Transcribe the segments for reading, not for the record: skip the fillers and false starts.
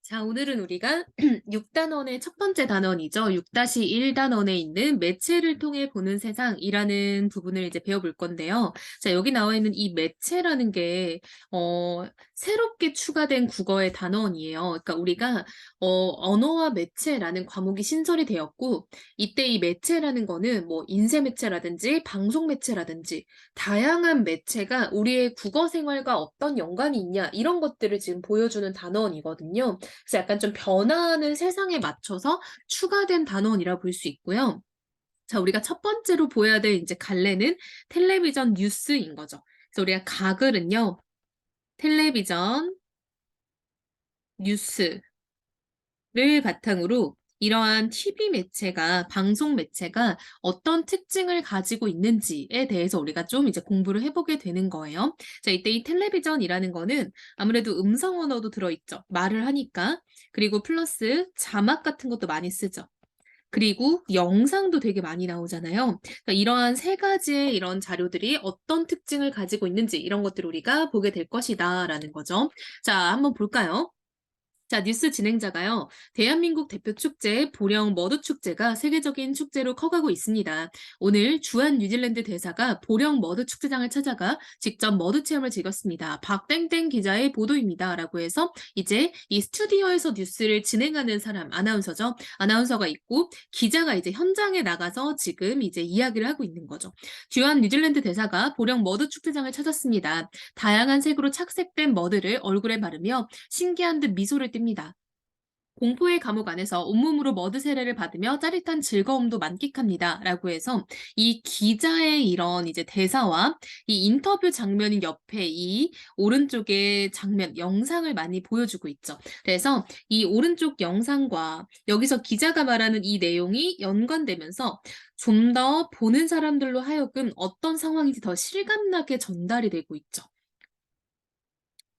자, 오늘은 우리가 6단원의 첫 번째 단원이죠. 6-1단원에 있는 매체를 통해 보는 세상이라는 부분을 이제 배워볼 건데요. 자, 여기 나와 있는 이 매체라는 게, 새롭게 추가된 국어의 단원이에요. 그러니까 우리가, 언어와 매체라는 과목이 신설이 되었고, 이때 이 매체라는 거는 뭐 인쇄 매체라든지 방송 매체라든지 다양한 매체가 우리의 국어 생활과 어떤 연관이 있냐, 이런 것들을 지금 보여주는 단원이거든요. 그래서 약간 좀 변화하는 세상에 맞춰서 추가된 단원이라 볼 수 있고요. 자, 우리가 첫 번째로 보여야 될 이제 갈래는 텔레비전 뉴스인 거죠. 그래서 우리가 가글은요, 텔레비전 뉴스를 바탕으로 이러한 TV 매체가, 방송 매체가 어떤 특징을 가지고 있는지에 대해서 우리가 좀 이제 공부를 해보게 되는 거예요. 자, 이때 이 텔레비전이라는 거는 아무래도 음성 언어도 들어있죠. 말을 하니까. 그리고 플러스 자막 같은 것도 많이 쓰죠. 그리고 영상도 되게 많이 나오잖아요. 그러니까 이러한 세 가지의 이런 자료들이 어떤 특징을 가지고 있는지 이런 것들을 우리가 보게 될 것이다라는 거죠. 자, 한번 볼까요? 자, 뉴스 진행자가요. 대한민국 대표 축제 보령 머드 축제가 세계적인 축제로 커가고 있습니다. 오늘 주한 뉴질랜드 대사가 보령 머드 축제장을 찾아가 직접 머드 체험을 즐겼습니다. 박땡땡 기자의 보도입니다. 라고 해서 이제 이 스튜디오에서 뉴스를 진행하는 사람, 아나운서죠. 아나운서가 있고 기자가 이제 현장에 나가서 지금 이제 이야기를 하고 있는 거죠. 주한 뉴질랜드 대사가 보령 머드 축제장을 찾았습니다. 다양한 색으로 착색된 머드를 얼굴에 바르며 신기한 듯 미소를 띱니다. 공포의 감옥 안에서 온몸으로 머드 세례를 받으며 짜릿한 즐거움도 만끽합니다. 라고 해서 이 기자의 이런 이제 대사와 이 인터뷰 장면인 옆에 이 오른쪽의 장면, 영상을 많이 보여주고 있죠. 그래서 이 오른쪽 영상과 여기서 기자가 말하는 이 내용이 연관되면서 좀 더 보는 사람들로 하여금 어떤 상황인지 더 실감나게 전달이 되고 있죠.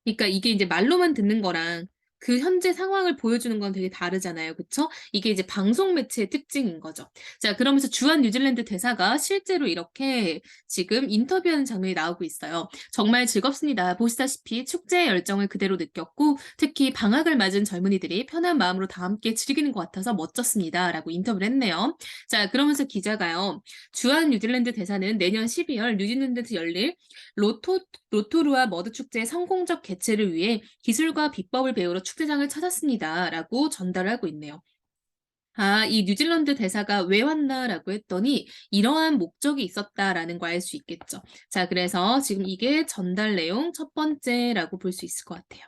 그러니까 이게 이제 말로만 듣는 거랑 그 현재 상황을 보여주는 건 되게 다르잖아요. 그쵸? 이게 이제 방송 매체의 특징인 거죠. 자, 그러면서 주한 뉴질랜드 대사가 실제로 이렇게 지금 인터뷰하는 장면이 나오고 있어요. "정말 즐겁습니다. 보시다시피 축제의 열정을 그대로 느꼈고 특히 방학을 맞은 젊은이들이 편한 마음으로 다 함께 즐기는 것 같아서 멋졌습니다." 라고 인터뷰를 했네요. 자, 그러면서 기자가요. 주한 뉴질랜드 대사는 내년 12월 뉴질랜드에서 열릴 로토루아 머드 축제의 성공적 개최를 위해 기술과 비법을 배우러 축제장을 찾았습니다. 라고 전달을 하고 있네요. 아, 이 뉴질랜드 대사가 왜 왔나라고 했더니 이러한 목적이 있었다라는 거 알 수 있겠죠. 자, 그래서 지금 이게 전달 내용 첫 번째라고 볼 수 있을 것 같아요.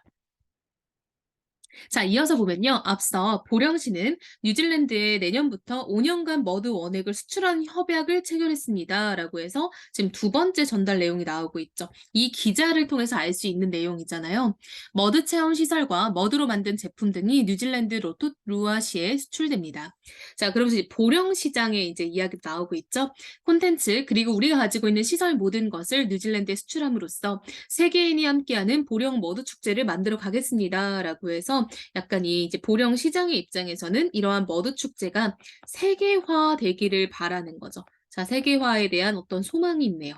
자, 이어서 보면요. 앞서 보령시는 뉴질랜드에 내년부터 5년간 머드 원액을 수출하는 협약을 체결했습니다. 라고 해서 지금 두 번째 전달 내용이 나오고 있죠. 이 기자를 통해서 알 수 있는 내용이잖아요. 머드 체험 시설과 머드로 만든 제품 등이 뉴질랜드 로토루아시에 수출됩니다. 자, 그러면서 이제 보령시장에 이제 이야기가 나오고 있죠. 콘텐츠 그리고 우리가 가지고 있는 시설 모든 것을 뉴질랜드에 수출함으로써 세계인이 함께하는 보령 머드 축제를 만들어 가겠습니다. 라고 해서 약간 이 이제 보령 시장의 입장에서는 이러한 머드 축제가 세계화되기를 바라는 거죠. 자, 세계화에 대한 어떤 소망이 있네요.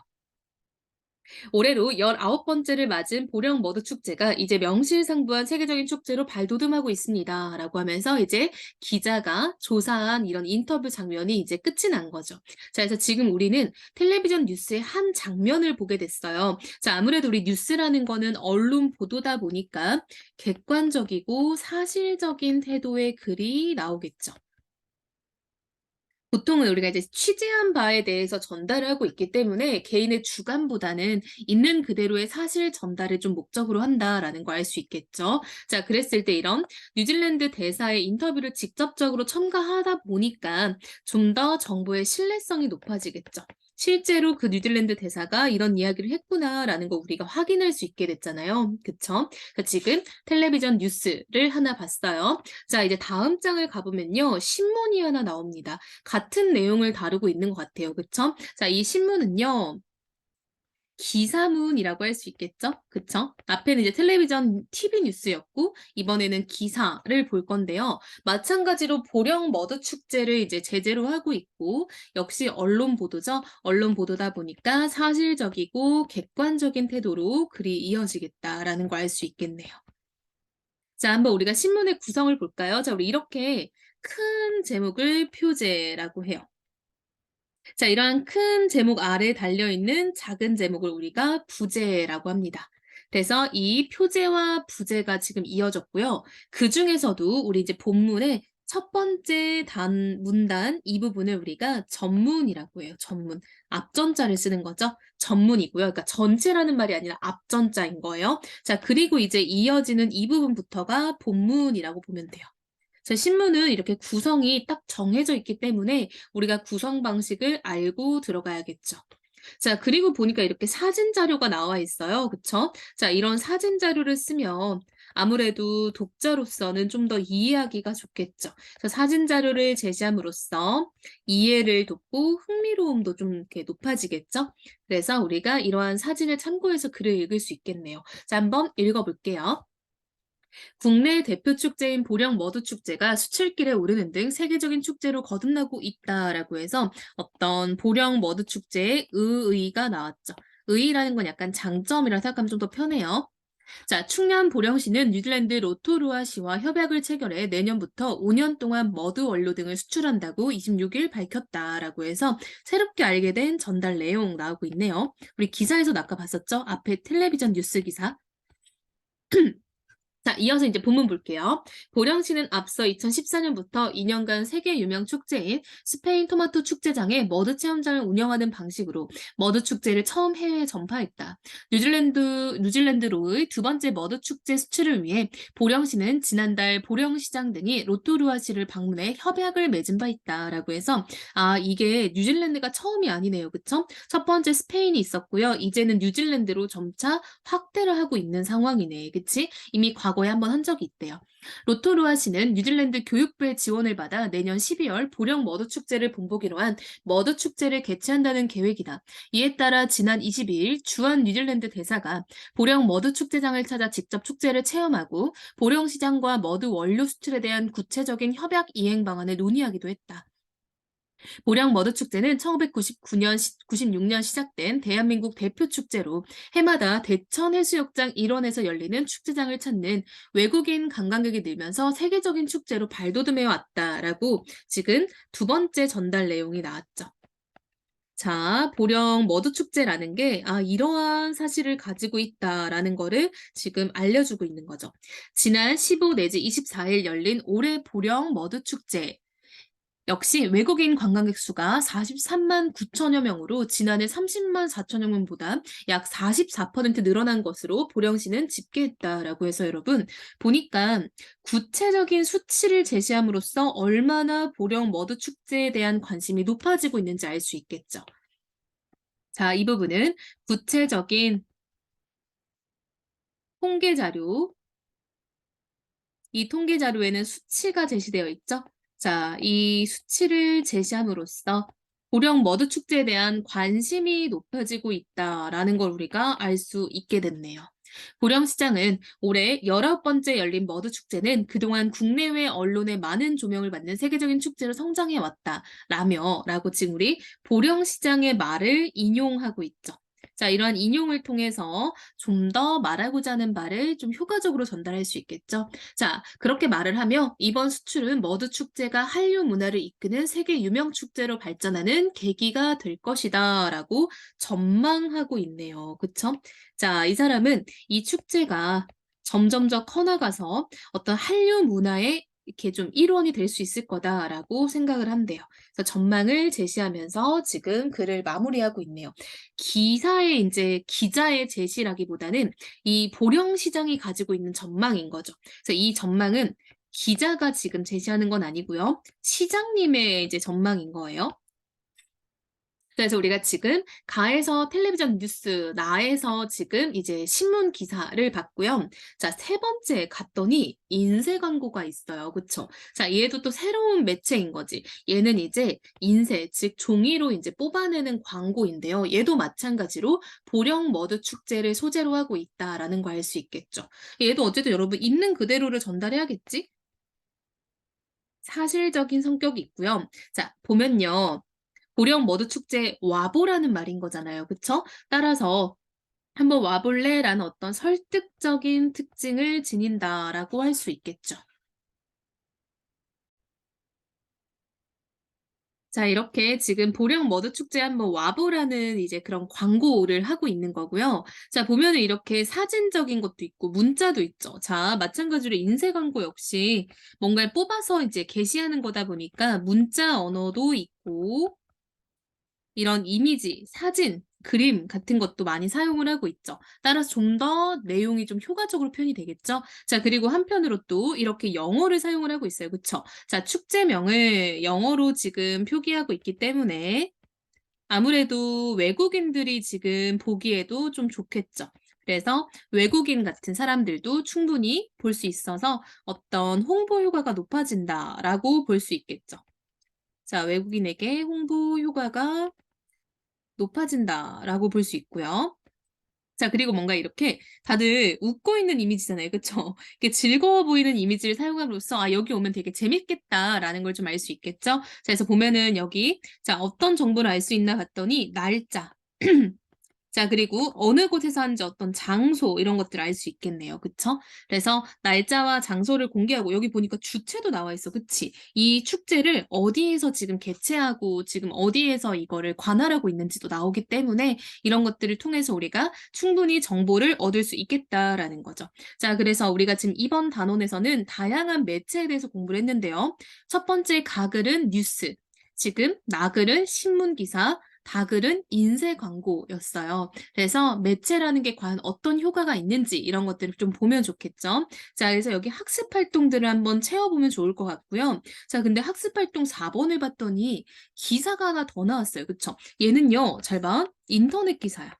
올해로 19번째를 맞은 보령 머드 축제가 이제 명실상부한 세계적인 축제로 발돋움하고 있습니다. 라고 하면서 이제 기자가 조사한 이런 인터뷰 장면이 이제 끝이 난 거죠. 자, 그래서 지금 우리는 텔레비전 뉴스의 한 장면을 보게 됐어요. 자, 아무래도 우리 뉴스라는 거는 언론 보도다 보니까 객관적이고 사실적인 태도의 글이 나오겠죠. 보통은 우리가 이제 취재한 바에 대해서 전달을 하고 있기 때문에 개인의 주관보다는 있는 그대로의 사실 전달을 좀 목적으로 한다라는 거 알 수 있겠죠. 자, 그랬을 때 이런 뉴질랜드 대사의 인터뷰를 직접적으로 첨가하다 보니까 좀 더 정보의 신뢰성이 높아지겠죠. 실제로 그 뉴질랜드 대사가 이런 이야기를 했구나라는 거 우리가 확인할 수 있게 됐잖아요. 그쵸? 그러니까 지금 텔레비전 뉴스를 하나 봤어요. 자, 이제 다음 장을 가보면요. 신문이 하나 나옵니다. 같은 내용을 다루고 있는 것 같아요. 그쵸? 자, 이 신문은요. 기사문이라고 할 수 있겠죠? 그쵸? 앞에는 이제 텔레비전 TV 뉴스였고 이번에는 기사를 볼 건데요. 마찬가지로 보령 머드 축제를 이제 제재로 하고 있고 역시 언론 보도죠. 언론 보도다 보니까 사실적이고 객관적인 태도로 글이 이어지겠다라는 걸 알 수 있겠네요. 자, 한번 우리가 신문의 구성을 볼까요? 자, 우리 이렇게 큰 제목을 표제라고 해요. 자, 이러한 큰 제목 아래에 달려있는 작은 제목을 우리가 부제라고 합니다. 그래서 이 표제와 부제가 지금 이어졌고요. 그중에서도 우리 이제 본문의 첫 번째 문단 이 부분을 우리가 전문이라고 해요. 전문. 앞전자를 쓰는 거죠. 전문이고요. 그러니까 전체라는 말이 아니라 앞전자인 거예요. 자, 그리고 이제 이어지는 이 부분부터가 본문이라고 보면 돼요. 자, 신문은 이렇게 구성이 딱 정해져 있기 때문에 우리가 구성 방식을 알고 들어가야겠죠. 자, 그리고 보니까 이렇게 사진 자료가 나와 있어요. 그쵸? 자, 이런 사진 자료를 쓰면 아무래도 독자로서는 좀 더 이해하기가 좋겠죠. 그래서 사진 자료를 제시함으로써 이해를 돕고 흥미로움도 좀 이렇게 높아지겠죠? 그래서 우리가 이러한 사진을 참고해서 글을 읽을 수 있겠네요. 자, 한번 읽어볼게요. 국내 대표 축제인 보령 머드 축제가 수출길에 오르는 등 세계적인 축제로 거듭나고 있다라고 해서 어떤 보령 머드 축제의 의의가 나왔죠. 의의라는 건 약간 장점이라 생각하면 좀 더 편해요. 자, 충남 보령시는 뉴질랜드 로토루아시와 협약을 체결해 내년부터 5년 동안 머드 원료 등을 수출한다고 26일 밝혔다라고 해서 새롭게 알게 된 전달 내용 나오고 있네요. 우리 기사에서 아까 봤었죠? 앞에 텔레비전 뉴스 기사. 자, 이어서 이제 본문 볼게요. 보령시는 앞서 2014년부터 2년간 세계 유명 축제인 스페인 토마토 축제장에 머드 체험장을 운영하는 방식으로 머드 축제를 처음 해외에 전파했다. 뉴질랜드로의 두 번째 머드 축제 수출을 위해 보령시는 지난달 보령시장 등이 로토루아시를 방문해 협약을 맺은 바 있다라고 해서 이게 뉴질랜드가 처음이 아니네요. 그쵸? 첫 번째 스페인이 있었고요. 이제는 뉴질랜드로 점차 확대를 하고 있는 상황이네. 그치? 이미 과거에 한번 한 적이 있대요. 로토루아시는 뉴질랜드 교육부의 지원을 받아 내년 12월 보령 머드 축제를 본보기로 한 머드 축제를 개최한다는 계획이다. 이에 따라 지난 22일 주한 뉴질랜드 대사가 보령 머드 축제장을 찾아 직접 축제를 체험하고 보령 시장과 머드 원료 수출에 대한 구체적인 협약 이행 방안을 논의하기도 했다. 보령 머드 축제는 1999년, 96년 시작된 대한민국 대표 축제로 해마다 대천 해수욕장 일원에서 열리는 축제장을 찾는 외국인 관광객이 늘면서 세계적인 축제로 발돋움해 왔다라고 지금 두 번째 전달 내용이 나왔죠. 자, 보령 머드 축제라는 게 이러한 사실을 가지고 있다라는 거를 지금 알려주고 있는 거죠. 지난 15 내지 24일 열린 올해 보령 머드 축제 역시 외국인 관광객 수가 43만 9천여 명으로 지난해 30만 4천여 명보다 약 44% 늘어난 것으로 보령시는 집계했다라고 해서 여러분 보니까 구체적인 수치를 제시함으로써 얼마나 보령 머드 축제에 대한 관심이 높아지고 있는지 알 수 있겠죠. 자, 이 부분은 구체적인 통계 자료, 이 통계 자료에는 수치가 제시되어 있죠. 자, 이 수치를 제시함으로써 보령 머드 축제에 대한 관심이 높아지고 있다라는 걸 우리가 알 수 있게 됐네요. 보령시장은 올해 19번째 열린 머드 축제는 그동안 국내외 언론의 많은 조명을 받는 세계적인 축제로 성장해 왔다라고 지금 우리 보령시장의 말을 인용하고 있죠. 자, 이러한 인용을 통해서 좀 더 말하고자 하는 말을 좀 효과적으로 전달할 수 있겠죠. 자, 그렇게 말을 하며 이번 수출은 머드 축제가 한류 문화를 이끄는 세계 유명 축제로 발전하는 계기가 될 것이다라고 전망하고 있네요. 그쵸? 자, 이 사람은 이 축제가 점점 더 커나가서 어떤 한류 문화의 이렇게 좀 일원이 될 수 있을 거다라고 생각을 한대요. 그래서 전망을 제시하면서 지금 글을 마무리하고 있네요. 기사의 이제 기자의 제시라기보다는 이 보령시장이 가지고 있는 전망인 거죠. 그래서 이 전망은 기자가 지금 제시하는 건 아니고요. 시장님의 이제 전망인 거예요. 그래서 우리가 지금 가에서 텔레비전 뉴스, 나에서 지금 이제 신문 기사를 봤고요. 자, 세 번째 갔더니 인쇄 광고가 있어요. 그쵸? 자, 얘도 또 새로운 매체인 거지. 얘는 이제 인쇄, 즉 종이로 이제 뽑아내는 광고인데요. 얘도 마찬가지로 보령 머드 축제를 소재로 하고 있다라는 거 알 수 있겠죠. 얘도 어쨌든 여러분 있는 그대로를 전달해야겠지? 사실적인 성격이 있고요. 자, 보면요. 보령 머드 축제 와보라는 말인 거잖아요. 그쵸? 따라서 "한번 와 볼래?"라는 어떤 설득적인 특징을 지닌다라고 할 수 있겠죠. 자, 이렇게 지금 보령 머드 축제에 한번 와 보라는 이제 그런 광고를 하고 있는 거고요. 자, 보면은 이렇게 사진적인 것도 있고 문자도 있죠. 자, 마찬가지로 인쇄 광고 역시 뭔가를 뽑아서 이제 게시하는 거다 보니까 문자 언어도 있고 이런 이미지, 사진, 그림 같은 것도 많이 사용을 하고 있죠. 따라서 좀 더 내용이 좀 효과적으로 표현이 되겠죠. 자, 그리고 한편으로 또 이렇게 영어를 사용을 하고 있어요. 그쵸? 자, 축제명을 영어로 지금 표기하고 있기 때문에 아무래도 외국인들이 지금 보기에도 좀 좋겠죠. 그래서 외국인 같은 사람들도 충분히 볼 수 있어서 어떤 '홍보 효과가 높아진다.'라고 볼 수 있겠죠. 자, 외국인에게 홍보 효과가 높아진다라고 볼 수 있고요. 자, 그리고 뭔가 이렇게 다들 웃고 있는 이미지잖아요. 그쵸? 이렇게 즐거워 보이는 이미지를 사용함으로써 '아, 여기 오면 되게 재밌겠다.'라는 걸 좀 알 수 있겠죠? 자, 그래서 보면은 여기 자, 어떤 정보를 알 수 있나 봤더니 날짜 자, 그리고 어느 곳에서 하는지 어떤 장소 이런 것들을 알 수 있겠네요. 그쵸? 그래서 날짜와 장소를 공개하고 여기 보니까 주체도 나와 있어. 그치? 이 축제를 어디에서 지금 개최하고 지금 어디에서 이거를 관할하고 있는지도 나오기 때문에 이런 것들을 통해서 우리가 충분히 정보를 얻을 수 있겠다라는 거죠. 자, 그래서 우리가 지금 이번 단원에서는 다양한 매체에 대해서 공부를 했는데요. 첫 번째 가글은 뉴스, 지금 나글은 신문 기사, 다글은 인쇄 광고였어요. 그래서 매체라는 게 과연 어떤 효과가 있는지 이런 것들을 좀 보면 좋겠죠. 자, 그래서 여기 학습 활동들을 한번 채워보면 좋을 것 같고요. 자, 근데 학습 활동 4번을 봤더니 기사가 하나 더 나왔어요. 그쵸? 얘는요, 잘 봐. 인터넷 기사야.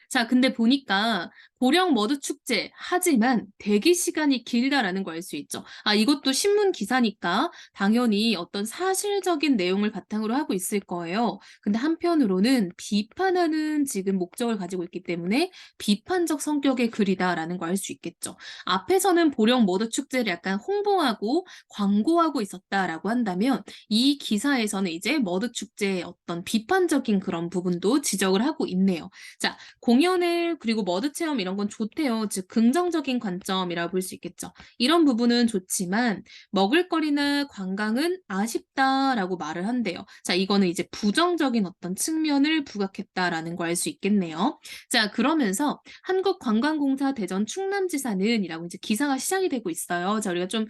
자, 근데 보니까 "보령 머드 축제 하지만 대기 시간이 길다."라는 걸 알 수 있죠. 아, 이것도 신문 기사니까 당연히 어떤 사실적인 내용을 바탕으로 하고 있을 거예요. 근데 한편으로는 비판하는 지금 목적을 가지고 있기 때문에 '비판적 성격의 글이다.'라는 걸 알 수 있겠죠. 앞에서는 보령 머드 축제를 약간 홍보하고 광고하고 있었다라고 한다면 이 기사에서는 이제 머드 축제의 어떤 비판적인 그런 부분도 지적을 하고 있네요. 자, 공연을 그리고 머드 체험 이런 건 좋대요. 즉 긍정적인 관점이라고 볼 수 있겠죠. 이런 부분은 좋지만 "먹을거리나 관광은 아쉽다."라고 말을 한대요. 자, 이거는 이제 부정적인 어떤 측면을 부각했다라는 걸 알 수 있겠네요. 자, 그러면서 "한국관광공사 대전 충남지사는" 이라고 이제 기사가 시작이 되고 있어요. 자, 우리가 좀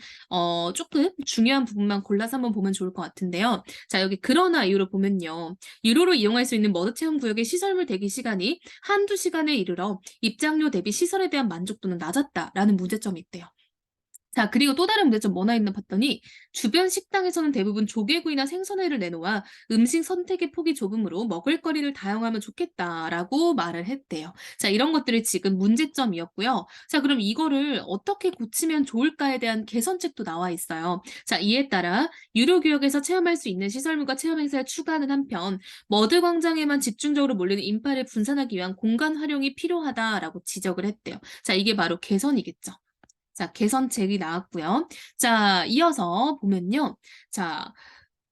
쪼끔 중요한 부분만 골라서 한번 보면 좋을 것 같은데요. 자, 여기 그러나 이유를 보면요. 유료로 이용할 수 있는 머드 체험 구역의 시설물 대기 시간이 한두 시간에 이르러 입장료 대비 시설에 대한 만족도는 낮았다라는 문제점이 있대요. 자, 그리고 또 다른 문제점 뭐나 있나 봤더니 주변 식당에서는 대부분 조개구이나 생선회를 내놓아 음식 선택의 폭이 좁으므로 먹을거리를 다양하면 좋겠다라고 말을 했대요. 자, 이런 것들이 지금 문제점이었고요. 자, 그럼 이거를 어떻게 고치면 좋을까에 대한 개선책도 나와 있어요. 자, 이에 따라 유료 구역에서 체험할 수 있는 시설물과 체험 행사를 추가하는 한편 머드 광장에만 집중적으로 몰리는 인파를 분산하기 위한 공간 활용이 필요하다라고 지적을 했대요. 자, 이게 바로 개선이겠죠. 자, 개선책이 나왔고요. 자, 이어서 보면요. 자,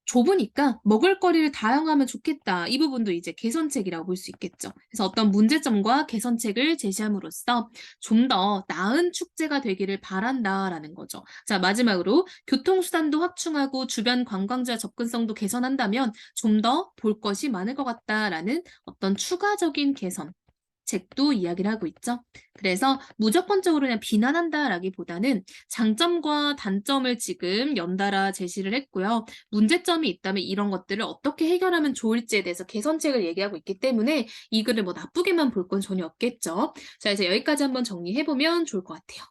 "좁으니까 먹을거리를 다양하면 좋겠다." 이 부분도 이제 개선책이라고 볼 수 있겠죠. 그래서 어떤 문제점과 개선책을 제시함으로써 "좀 더 나은 축제가 되기를 바란다."라는 거죠. 자, 마지막으로 "교통수단도 확충하고 주변 관광지와 접근성도 개선한다면 좀 더 볼 것이 많을 것 같다."라는 어떤 추가적인 개선 책도 이야기를 하고 있죠. 그래서 무조건적으로 그냥 비난한다라기보다는 장점과 단점을 지금 연달아 제시를 했고요. 문제점이 있다면 이런 것들을 어떻게 해결하면 좋을지에 대해서 개선책을 얘기하고 있기 때문에 이 글을 뭐 나쁘게만 볼 건 전혀 없겠죠. 자, 이제 여기까지 한번 정리해 보면 좋을 것 같아요.